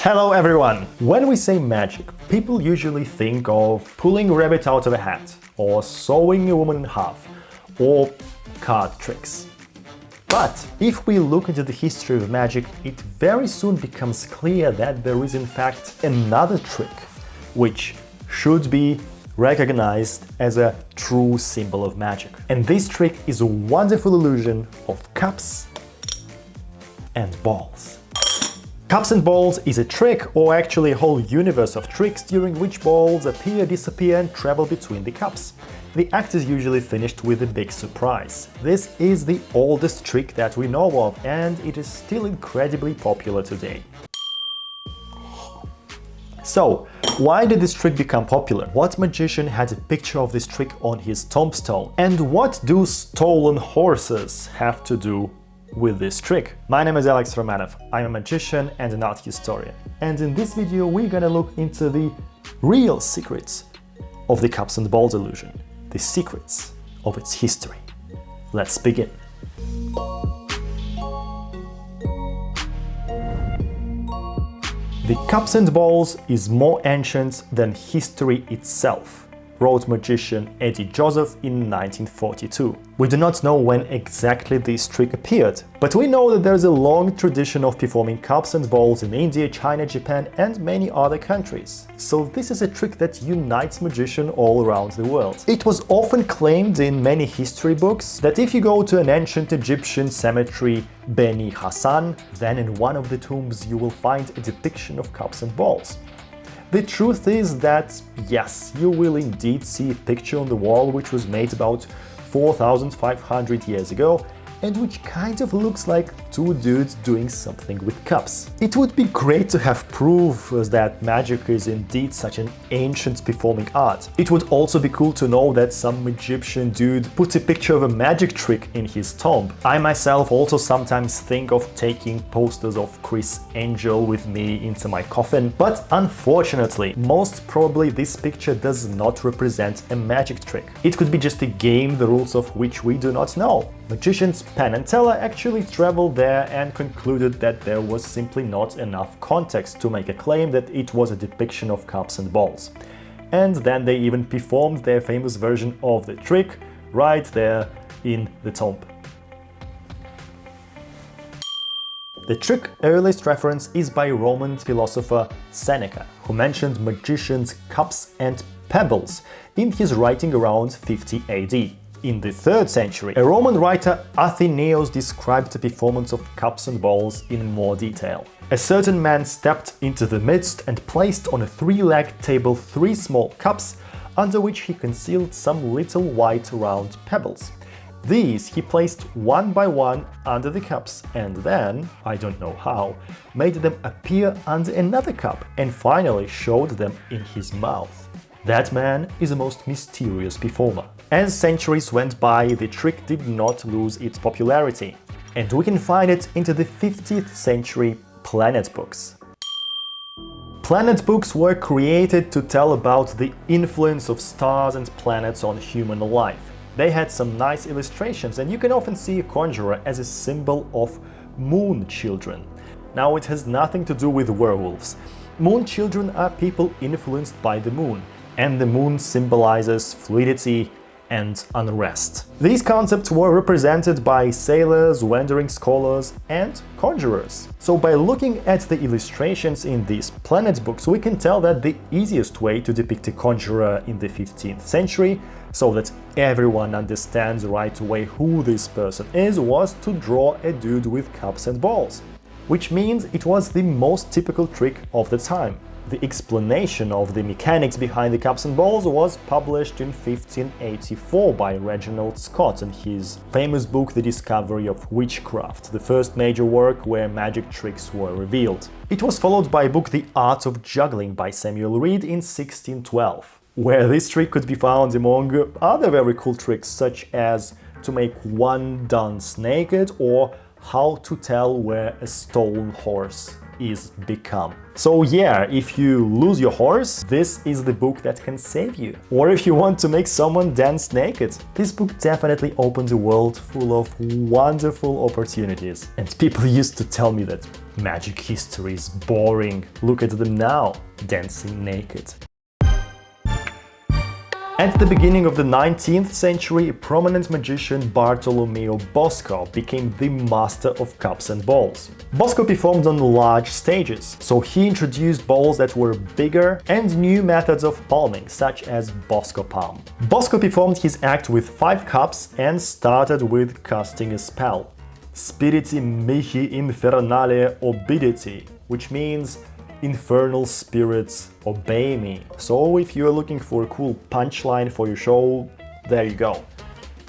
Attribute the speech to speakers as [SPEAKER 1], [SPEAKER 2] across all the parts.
[SPEAKER 1] Hello everyone! When we say magic, people usually think of pulling a rabbit out of a hat, or sewing a woman in half, or card tricks. But if we look into the history of magic, it very soon becomes clear that there is in fact another trick, which should be recognized as a true symbol of magic. And this trick is a wonderful illusion of cups and balls. Cups and balls is a trick, or actually a whole universe of tricks during which balls appear, disappear and travel between the cups. The act is usually finished with a big surprise. This is the oldest trick that we know of, and it is still incredibly popular today. So, why did this trick become popular? What magician had a picture of this trick on his tombstone? And what do stolen horses have to do with this trick? My name is Alex Romanov. I'm a magician and an art historian. And in this video we're gonna look into the real secrets of the cups and balls illusion, the secrets of its history. Let's begin. The cups and balls is more ancient than history itself, wrote magician Eddie Joseph in 1942. We do not know when exactly this trick appeared, but we know that there is a long tradition of performing cups and balls in India, China, Japan and many other countries. So this is a trick that unites magicians all around the world. It was often claimed in many history books that if you go to an ancient Egyptian cemetery, Beni Hassan, then in one of the tombs you will find a depiction of cups and balls. The truth is that, yes, you will indeed see a picture on the wall which was made about 4,500 years ago and which kind of looks like two dudes doing something with cups. It would be great to have proof that magic is indeed such an ancient performing art. It would also be cool to know that some Egyptian dude put a picture of a magic trick in his tomb. I myself also sometimes think of taking posters of Chris Angel with me into my coffin, but unfortunately, most probably this picture does not represent a magic trick. It could be just a game, the rules of which we do not know. Magicians Penn and Teller actually traveled there and concluded that there was simply not enough context to make a claim that it was a depiction of cups and balls. And then they even performed their famous version of the trick right there in the tomb. The trick's earliest reference is by Roman philosopher Seneca, who mentioned magicians' cups and pebbles in his writing around 50 AD. In the 3rd century, a Roman writer Athenaeus described the performance of cups and balls in more detail. A certain man stepped into the midst and placed on a 3-legged table 3 small cups, under which he concealed some little white round pebbles. These he placed one by one under the cups and then, I don't know how, made them appear under another cup and finally showed them in his mouth. That man is the most mysterious performer. As centuries went by, the trick did not lose its popularity, and we can find it into the 15th century planet books. Planet books were created to tell about the influence of stars and planets on human life. They had some nice illustrations, and you can often see a conjurer as a symbol of moon children. Now, it has nothing to do with werewolves. Moon children are people influenced by the moon, and the moon symbolizes fluidity and unrest. These concepts were represented by sailors, wandering scholars, and conjurers. So by looking at the illustrations in these planet books, we can tell that the easiest way to depict a conjurer in the 15th century, so that everyone understands right away who this person is, was to draw a dude with cups and balls. Which means it was the most typical trick of the time. The explanation of the mechanics behind the cups and balls was published in 1584 by Reginald Scott in his famous book The Discovery of Witchcraft, the first major work where magic tricks were revealed. It was followed by a book The Art of Juggling by Samuel Reed in 1612, where this trick could be found among other very cool tricks such as to make one dance naked or how to tell where a stolen horse is become. So yeah, if you lose your horse, this is the book that can save you. Or if you want to make someone dance naked, this book definitely opens a world full of wonderful opportunities. And people used to tell me that magic history is boring. Look at them now, dancing naked. At the beginning of the 19th century, prominent magician Bartolomeo Bosco became the master of cups and balls. Bosco performed on large stages, so he introduced balls that were bigger and new methods of palming, such as Bosco palm. Bosco performed his act with 5 cups and started with casting a spell, Spiriti mihi infernale obiditi, which means infernal spirits obey me. So if you're looking for a cool punchline for your show, there you go.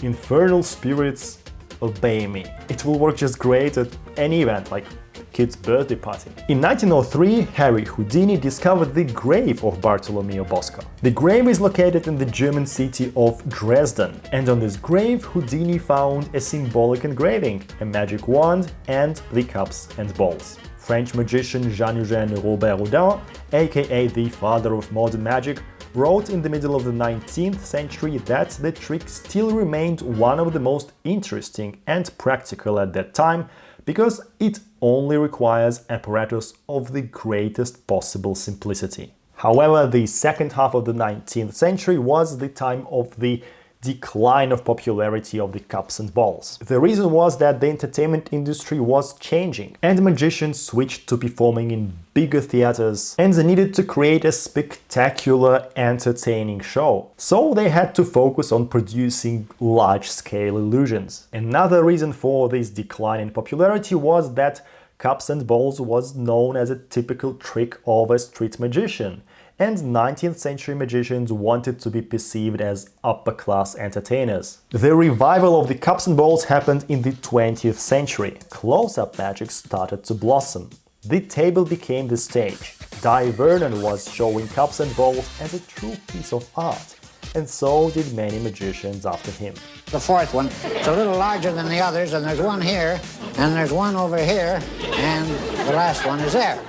[SPEAKER 1] Infernal spirits obey me. It will work just great at any event, like kid's birthday party. In 1903, Harry Houdini discovered the grave of Bartolomeo Bosco. The grave is located in the German city of Dresden, and on this grave Houdini found a symbolic engraving, a magic wand and the cups and balls. French magician Jean-Eugène Robert Houdin, aka the father of modern magic, wrote in the middle of the 19th century that the trick still remained one of the most interesting and practical at that time because it only requires apparatus of the greatest possible simplicity. However, the second half of the 19th century was the time of the decline of popularity of the cups and balls. The reason was that the entertainment industry was changing and magicians switched to performing in bigger theaters and they needed to create a spectacular, entertaining show. So they had to focus on producing large-scale illusions. Another reason for this decline in popularity was that cups and balls was known as a typical trick of a street magician, and 19th century magicians wanted to be perceived as upper-class entertainers. The revival of the cups and balls happened in the 20th century. Close-up magic started to blossom. The table became the stage. Dai Vernon was showing cups and balls as a true piece of art, and so did many magicians after him.
[SPEAKER 2] The fourth one, it's a little larger than the others, and there's one here, and there's one over here, and the last one is there.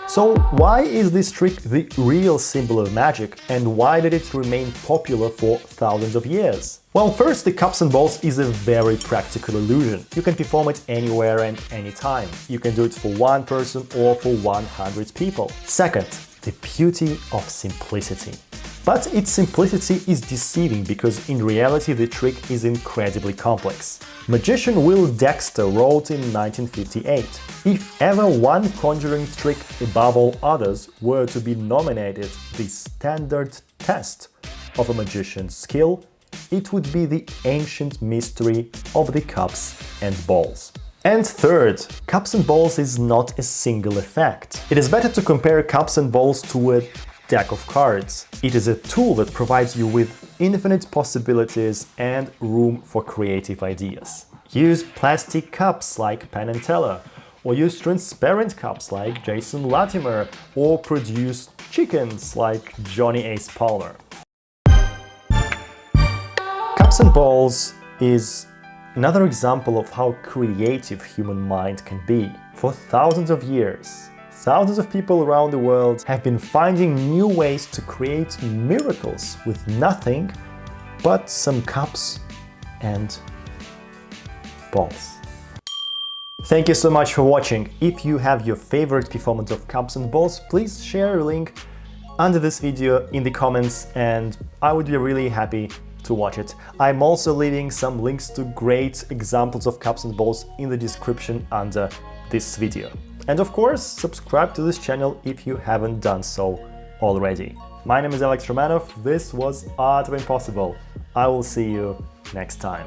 [SPEAKER 1] So why is this trick the real symbol of magic, and why did it remain popular for thousands of years? Well, first, the cups and balls is a very practical illusion. You can perform it anywhere and anytime. You can do it for one person or for 100 people. Second, the beauty of simplicity. But its simplicity is deceiving because in reality the trick is incredibly complex. Magician Will Dexter wrote in 1958, "If ever one conjuring trick above all others were to be nominated the standard test of a magician's skill, it would be the ancient mystery of the cups and balls." And third, cups and balls is not a single effect. It is better to compare cups and balls to a deck of cards. It is a tool that provides you with infinite possibilities and room for creative ideas. Use plastic cups like Penn and Teller, or use transparent cups like Jason Latimer, or produce chickens like Johnny Ace Palmer. Cups and balls is another example of how creative human mind can be. For thousands of years, thousands of people around the world have been finding new ways to create miracles with nothing but some cups and balls. Thank you so much for watching. If you have your favorite performance of cups and balls, please share a link under this video in the comments and I would be really happy to watch it. I'm also leaving some links to great examples of cups and balls in the description under this video. And of course, subscribe to this channel if you haven't done so already. My name is Alex Romanov, this was Art of Impossible. I will see you next time.